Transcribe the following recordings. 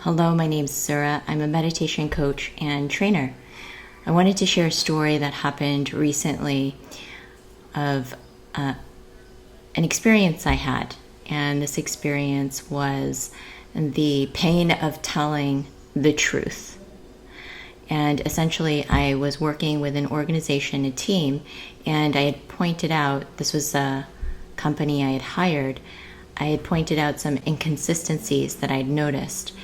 Hello, my name's Sarah. I'm a meditation coach and trainer. I wanted to share a story that happened recently of an experience I had. And this experience was the pain of telling the truth. And essentially, I was working with an organization, a team, and I had pointed out, this was a company I had hired, I had pointed out some inconsistencies that I'd noticed.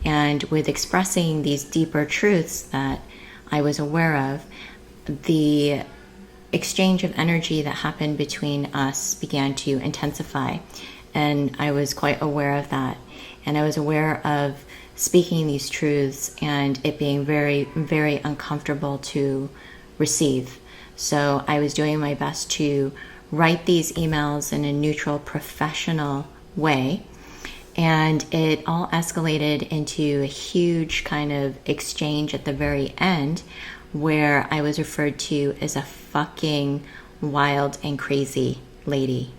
And with expressing these deeper truths that I was aware of, the exchange of energy that happened between us began to intensify. And I was quite aware of that. And I was aware of speaking these truths and it being very, very uncomfortable to receive. So I was doing my best to write these emails in a neutral, professional way. And it all escalated into a huge kind of exchange at the very end where I was referred to as a fucking wild and crazy lady.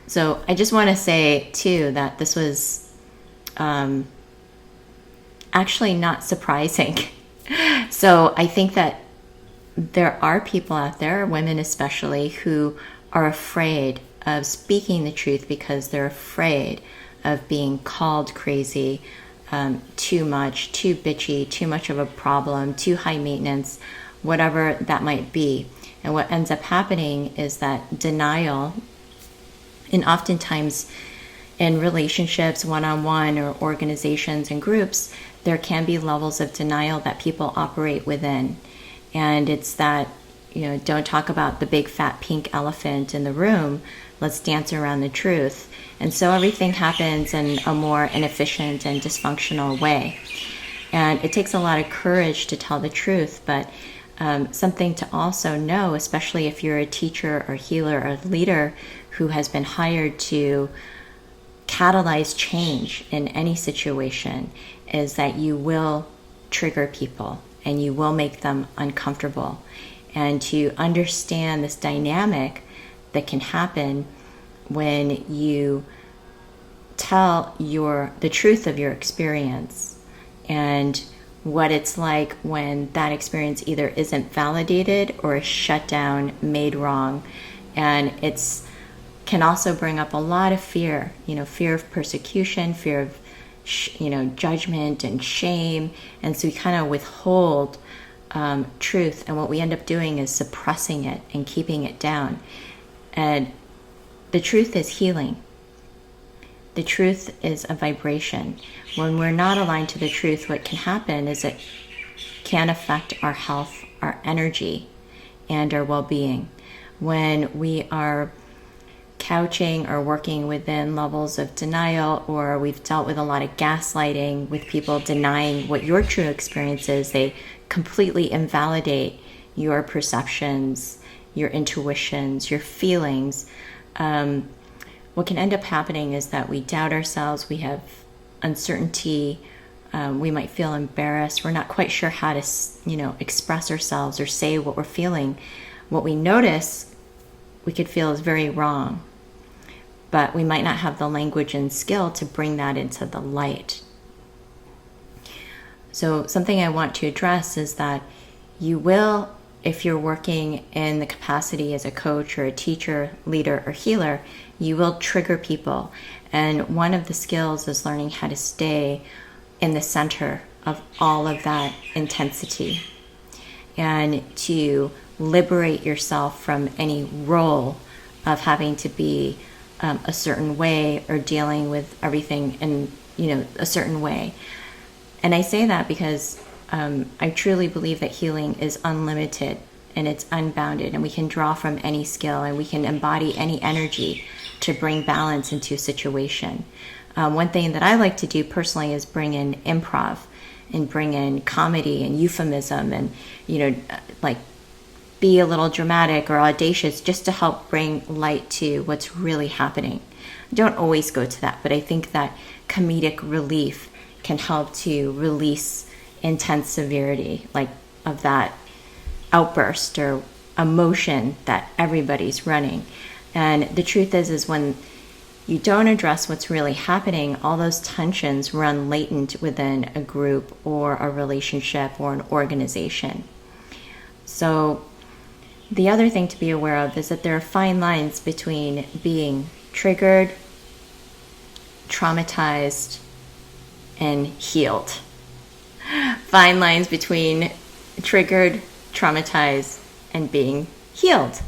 So I just want to say, too, that this was actually not surprising. So I think that there are people out there, women especially, who are afraid of speaking the truth because they're afraid of being called crazy, too much, too bitchy, too much of a problem, too high maintenance, whatever that might be. And what ends up happening is that denial, and oftentimes in relationships, one-on-one or organizations and groups, there can be levels of denial that people operate within. And it's that, don't talk about the big fat pink elephant in the room. Let's dance around the truth. And so everything happens in a more inefficient and dysfunctional way. And it takes a lot of courage to tell the truth, but something to also know, especially if you're a teacher or healer or leader who has been hired to catalyze change in any situation, is that you will trigger people and you will make them uncomfortable. And to understand this dynamic that can happen when you tell the truth of your experience and what it's like when that experience either isn't validated or is shut down, made wrong. And it's can also bring up a lot of fear, fear of persecution, fear of judgment and shame. And so we kind of withhold truth, and what we end up doing is suppressing it and keeping it down. And the truth is healing. The truth is a vibration. When we're not aligned to the truth, what can happen is it can affect our health, our energy, and our well-being. When we are couching or working within levels of denial, or we've dealt with a lot of gaslighting with people denying what your true experience is, they completely invalidate your perceptions, your intuitions, your feelings. What can end up happening is that we doubt ourselves, we have uncertainty, we might feel embarrassed, we're not quite sure how to express ourselves or say what we're feeling. What we notice we could feel is very wrong, but we might not have the language and skill to bring that into the light. So something I want to address is that you will, if you're working in the capacity as a coach or a teacher, leader, or healer, you will trigger people. And one of the skills is learning how to stay in the center of all of that intensity and to liberate yourself from any role of having to be a certain way or dealing with everything in a certain way. And I say that because I truly believe that healing is unlimited and it's unbounded, and we can draw from any skill and we can embody any energy to bring balance into a situation. One thing that I like to do personally is bring in improv and bring in comedy and euphemism and be a little dramatic or audacious just to help bring light to what's really happening. I don't always go to that, but I think that comedic relief can help to release intense severity, like of that outburst or emotion that everybody's running. And the truth is when you don't address what's really happening, all those tensions run latent within a group or a relationship or an organization. So the other thing to be aware of is that there are fine lines between being triggered, traumatized, and healed. Fine lines between triggered, traumatized, and being healed.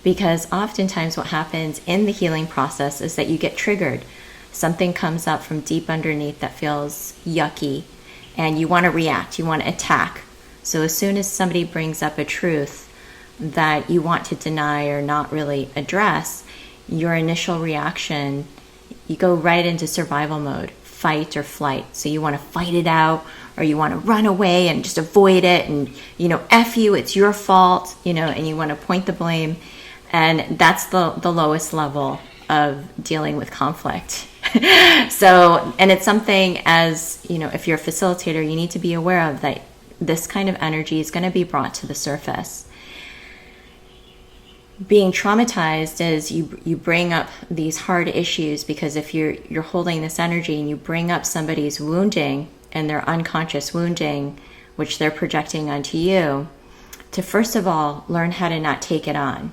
Because oftentimes what happens in the healing process is that you get triggered. Something comes up from deep underneath that feels yucky, and you want to react, you want to attack. So as soon as somebody brings up a truth that you want to deny or not really address, your initial reaction, you go right into survival mode, fight or flight. So you want to fight it out, or you want to run away and just avoid it, and F you, it's your fault, and you want to point the blame. And that's the lowest level of dealing with conflict. So, and it's something, as if you're a facilitator, you need to be aware of that. This kind of energy is going to be brought to the surface. Being traumatized is you bring up these hard issues, because if you're holding this energy and you bring up somebody's wounding and their unconscious wounding, which they're projecting onto you, to first of all learn how to not take it on.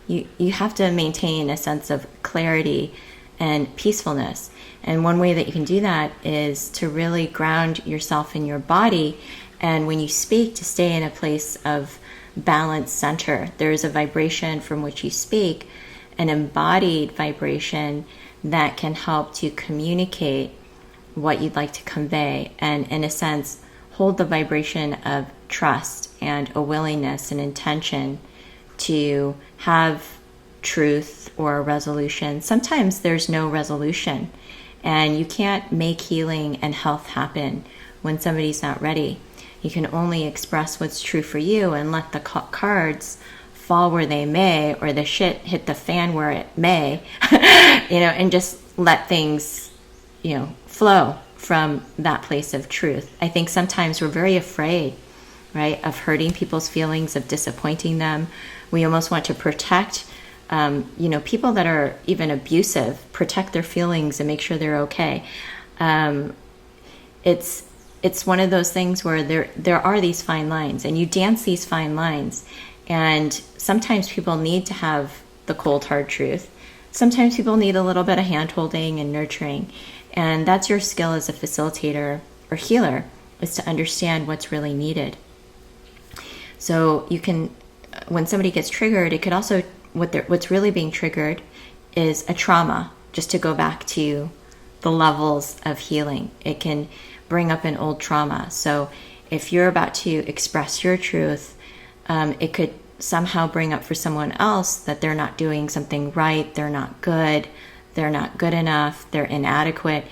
You have to maintain a sense of clarity and peacefulness. And one way that you can do that is to really ground yourself in your body, and when you speak, to stay in a place of balance center. There is a vibration from which you speak, an embodied vibration that can help to communicate what you'd like to convey, and in a sense hold the vibration of trust and a willingness and intention to have truth or a resolution. Sometimes there's no resolution, and you can't make healing and health happen when somebody's not ready. You can only express what's true for you and let the cards fall where they may, or the shit hit the fan where it may, and just let things, flow from that place of truth. I think sometimes we're very afraid, right, of hurting people's feelings, of disappointing them. We almost want to protect, people that are even abusive, protect their feelings and make sure they're okay. It's one of those things where there are these fine lines, and you dance these fine lines. And sometimes people need to have the cold, hard truth. Sometimes people need a little bit of hand-holding and nurturing. And that's your skill as a facilitator or healer, is to understand what's really needed. So you can, when somebody gets triggered, it could also, what's really being triggered is a trauma, just to go back to the levels of healing. It can bring up an old trauma. So if you're about to express your truth, it could somehow bring up for someone else that they're not doing something right, they're not good enough, they're inadequate,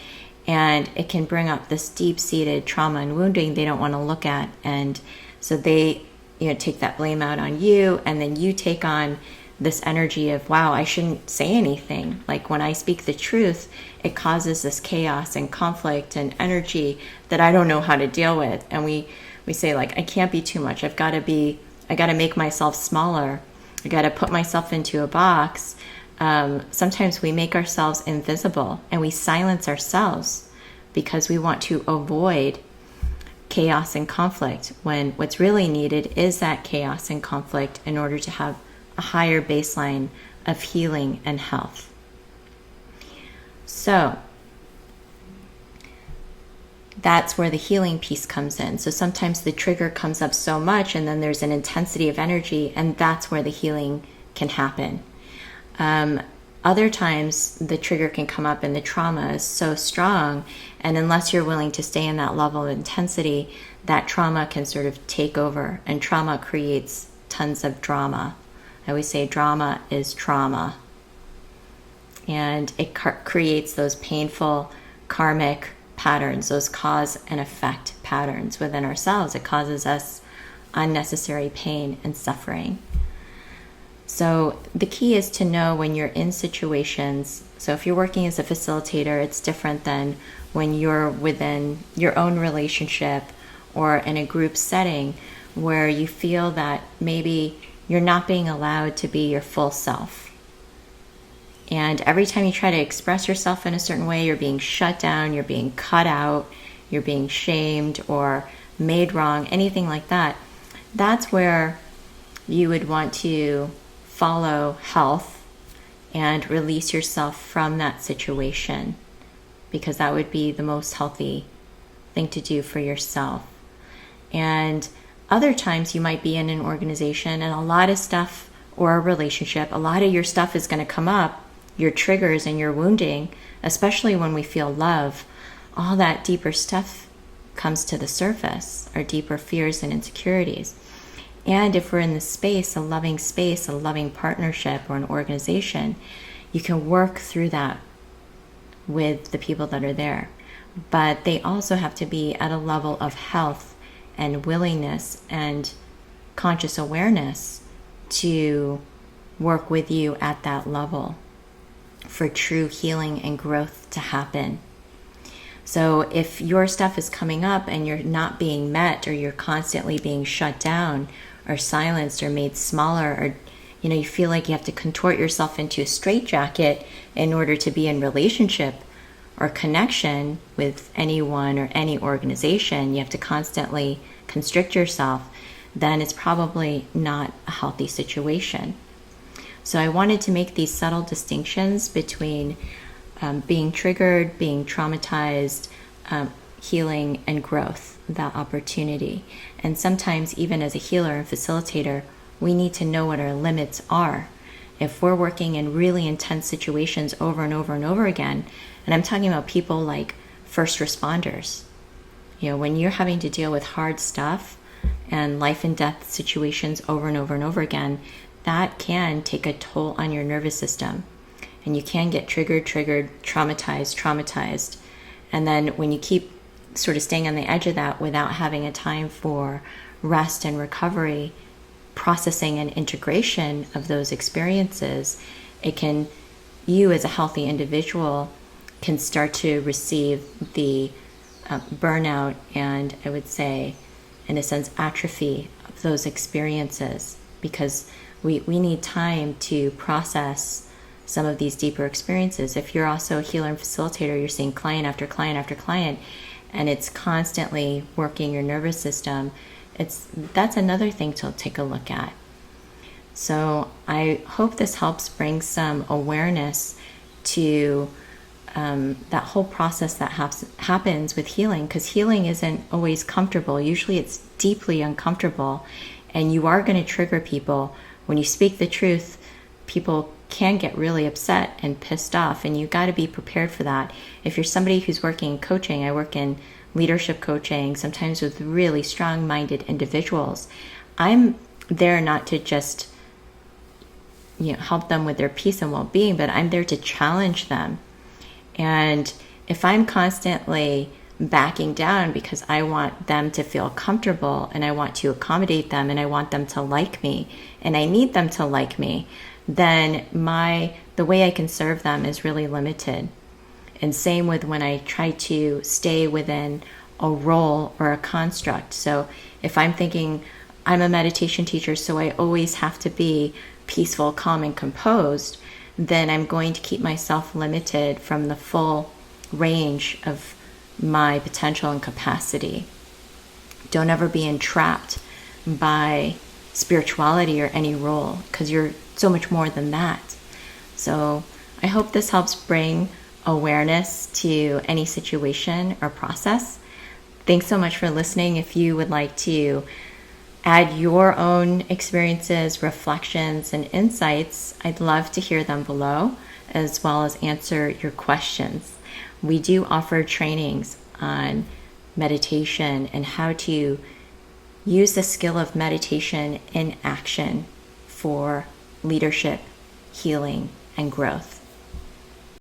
and it can bring up this deep-seated trauma and wounding they don't want to look at. And so they take that blame out on you, and then you take on this energy of, wow, I shouldn't say anything. Like when I speak the truth, it causes this chaos and conflict and energy that I don't know how to deal with. And we say, like, I can't be too much. I got to make myself smaller. I got to put myself into a box. Sometimes we make ourselves invisible, and we silence ourselves because we want to avoid chaos and conflict, when what's really needed is that chaos and conflict in order to have a higher baseline of healing and health. So that's where the healing piece comes in. So sometimes the trigger comes up so much, and then there's an intensity of energy, and that's where the healing can happen. Other times the trigger can come up and the trauma is so strong, and unless you're willing to stay in that level of intensity, that trauma can sort of take over, and trauma creates tons of drama. I always say drama is trauma, and it creates those painful karmic patterns, those cause and effect patterns within ourselves. It causes us unnecessary pain and suffering. So the key is to know when you're in situations. So if you're working as a facilitator, it's different than when you're within your own relationship or in a group setting where you feel that maybe you're not being allowed to be your full self. And every time you try to express yourself in a certain way, you're being shut down, you're being cut out, you're being shamed or made wrong, anything like that. That's where you would want to follow health and release yourself from that situation, because that would be the most healthy thing to do for yourself. And other times you might be in an organization and a lot of stuff, or a relationship, a lot of your stuff is going to come up, your triggers and your wounding, especially when we feel love. All that deeper stuff comes to the surface, our deeper fears and insecurities. And if we're in the space, a loving partnership or an organization, you can work through that with the people that are there. But they also have to be at a level of health and willingness and conscious awareness to work with you at that level for true healing and growth to happen. So if your stuff is coming up and you're not being met, or you're constantly being shut down or silenced or made smaller, or you feel like you have to contort yourself into a straitjacket in order to be in relationship or connection with anyone or any organization, you have to constantly constrict yourself, then it's probably not a healthy situation. So I wanted to make these subtle distinctions between being triggered, being traumatized, healing, and growth, that opportunity. And sometimes even as a healer and facilitator, we need to know what our limits are. If we're working in really intense situations over and over and over again, and I'm talking about people like first responders, when you're having to deal with hard stuff and life and death situations over and over and over again, that can take a toll on your nervous system. And you can get triggered, traumatized. And then when you keep sort of staying on the edge of that without having a time for rest and recovery, processing and integration of those experiences, you as a healthy individual can start to receive the burnout and, I would say, in a sense, atrophy of those experiences, because we need time to process some of these deeper experiences. If you're also a healer and facilitator, you're seeing client after client after client, and it's constantly working your nervous system, that's another thing to take a look at. So I hope this helps bring some awareness to that whole process that happens with healing, because healing isn't always comfortable. Usually it's deeply uncomfortable, and you are going to trigger people. When you speak the truth, people can get really upset and pissed off, and you got to be prepared for that. If you're somebody who's working in coaching, I work in leadership coaching, sometimes with really strong-minded individuals. I'm there not to just help them with their peace and well-being, but I'm there to challenge them. And if I'm constantly backing down because I want them to feel comfortable and I want to accommodate them and I want them to like me and I need them to like me, then the way I can serve them is really limited. And same with when I try to stay within a role or a construct. So if I'm thinking I'm a meditation teacher, so I always have to be peaceful, calm, and composed, then I'm going to keep myself limited from the full range of my potential and capacity. Don't ever be entrapped by spirituality or any role, because you're so much more than that. So I hope this helps bring awareness to any situation or process. Thanks so much for listening. If you would like to add your own experiences, reflections, and insights, I'd love to hear them below, as well as answer your questions. We do offer trainings on meditation and how to use the skill of meditation in action for leadership, healing, and growth.